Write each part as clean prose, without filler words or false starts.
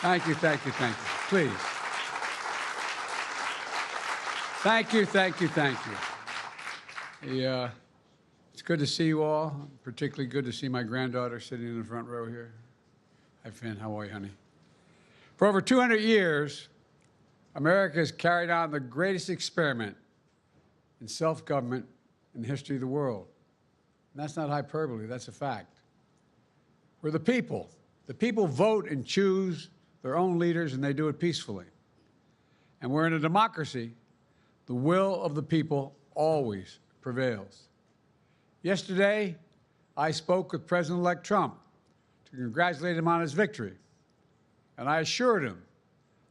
Thank you, thank you, thank you. Please. Thank you, thank you, thank you. It's good to see you all, particularly good to see my granddaughter sitting in the front row here. Hi, Finn. How are you, honey? For over 200 years, America has carried on the greatest experiment in self-government in the history of the world. And that's not hyperbole, that's a fact. We're the people. The people vote and choose their own leaders, and they do it peacefully. And we're in a democracy. The will of the people always prevails. Yesterday, I spoke with President-elect Trump to congratulate him on his victory. And I assured him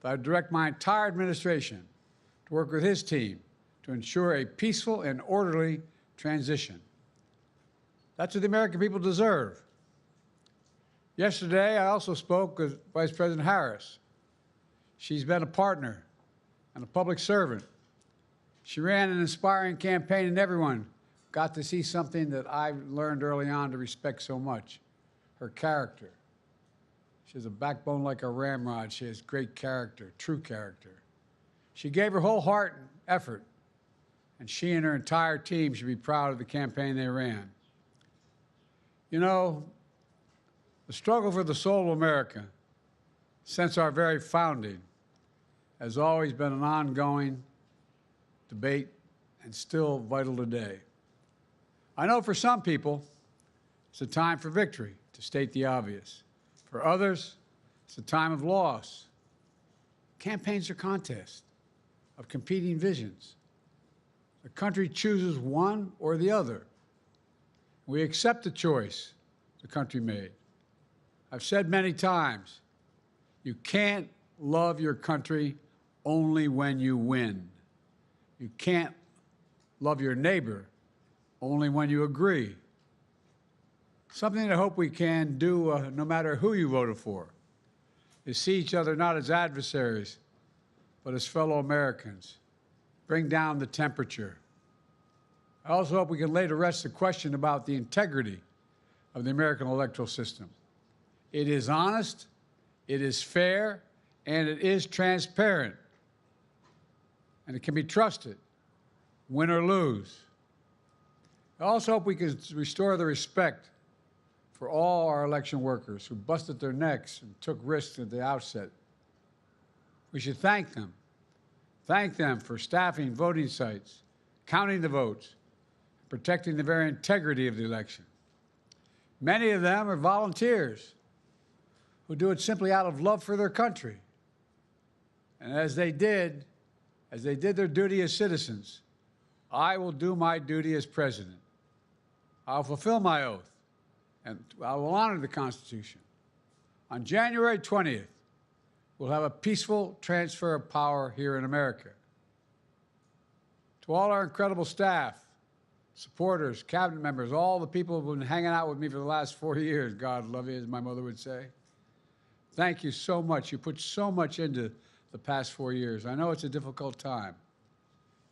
that I'd direct my entire administration to work with his team to ensure a peaceful and orderly transition. That's what the American people deserve. Yesterday, I also spoke with Vice President Harris. She's been a partner and a public servant. She ran an inspiring campaign, and everyone got to see something that I learned early on to respect so much, her character. She has a backbone like a ramrod. She has great character, true character. She gave her whole heart and effort, and she and her entire team should be proud of the campaign they ran. You know, the struggle for the soul of America, since our very founding, has always been an ongoing debate and still vital today. I know for some people, it's a time for victory, to state the obvious. For others, it's a time of loss. Campaigns are contests of competing visions. The country chooses one or the other. We accept the choice the country made. I've said many times, you can't love your country only when you win. You can't love your neighbor only when you agree. Something that I hope we can do, no matter who you voted for, is see each other not as adversaries, but as fellow Americans. Bring down the temperature. I also hope we can lay to rest the question about the integrity of the American electoral system. It is honest, it is fair, and it is transparent. And it can be trusted, win or lose. I also hope we can restore the respect for all our election workers who busted their necks and took risks at the outset. We should thank them. Thank them for staffing voting sites, counting the votes, protecting the very integrity of the election. Many of them are volunteers who do it simply out of love for their country. And as they did their duty as citizens, I will do my duty as president. I'll fulfill my oath, and I will honor the Constitution. On January 20th, we'll have a peaceful transfer of power here in America. To all our incredible staff, supporters, cabinet members, all the people who've been hanging out with me for the last 4 years, God love you, as my mother would say. Thank you so much. You put so much into the past 4 years. I know it's a difficult time.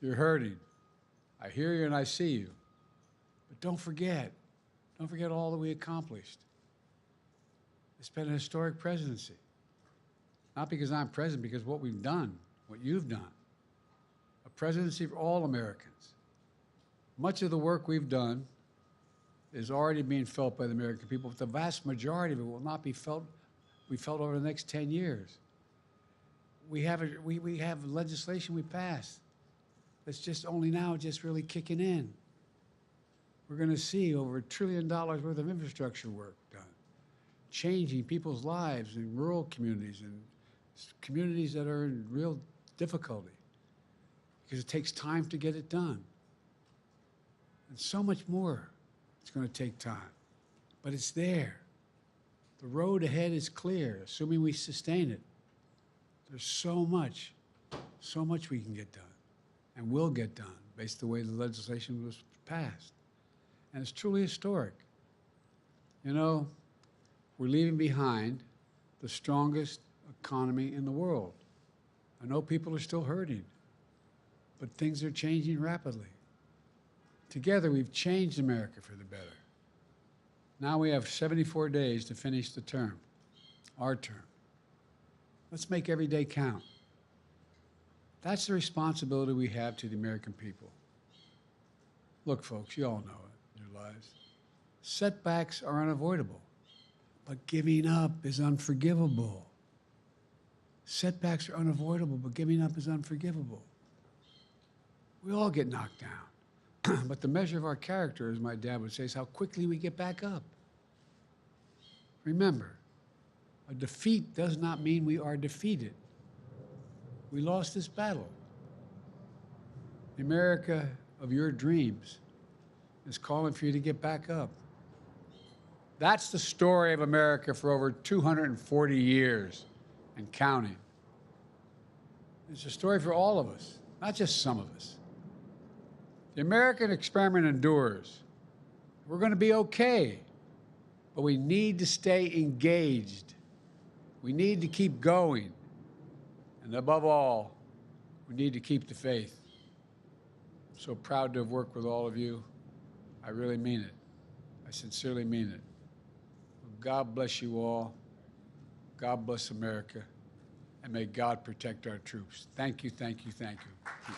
You're hurting. I hear you and I see you. But don't forget all that we accomplished. It's been a historic presidency. Not because I'm president, because what we've done, what you've done. A presidency for all Americans. Much of the work we've done is already being felt by the American people, but the vast majority of it will not be felt over the next 10 years. We have legislation we passed that's just only now just really kicking in. We're going to see over $1 trillion worth of infrastructure work done, changing people's lives in rural communities and communities that are in real difficulty because it takes time to get it done. And so much more it's going to take time, but it's there. The road ahead is clear, assuming we sustain it. There's so much we can get done and will get done based on the way the legislation was passed. And it's truly historic. You know, we're leaving behind the strongest economy in the world. I know people are still hurting, but things are changing rapidly. Together, we've changed America for the better. Now we have 74 days to finish the term, our term. Let's make every day count. That's the responsibility we have to the American people. Look, folks, you all know it in your lives. Setbacks are unavoidable, but giving up is unforgivable. Setbacks are unavoidable, but giving up is unforgivable. We all get knocked down. But the measure of our character, as my dad would say, is how quickly we get back up. Remember, a defeat does not mean we are defeated. We lost this battle. The America of your dreams is calling for you to get back up. That's the story of America for over 240 years and counting. It's a story for all of us, not just some of us. The American experiment endures. We're going to be okay, but we need to stay engaged. We need to keep going. And above all, we need to keep the faith. I'm so proud to have worked with all of you. I really mean it. I sincerely mean it. God bless you all. God bless America. And may God protect our troops. Thank you, thank you, thank you.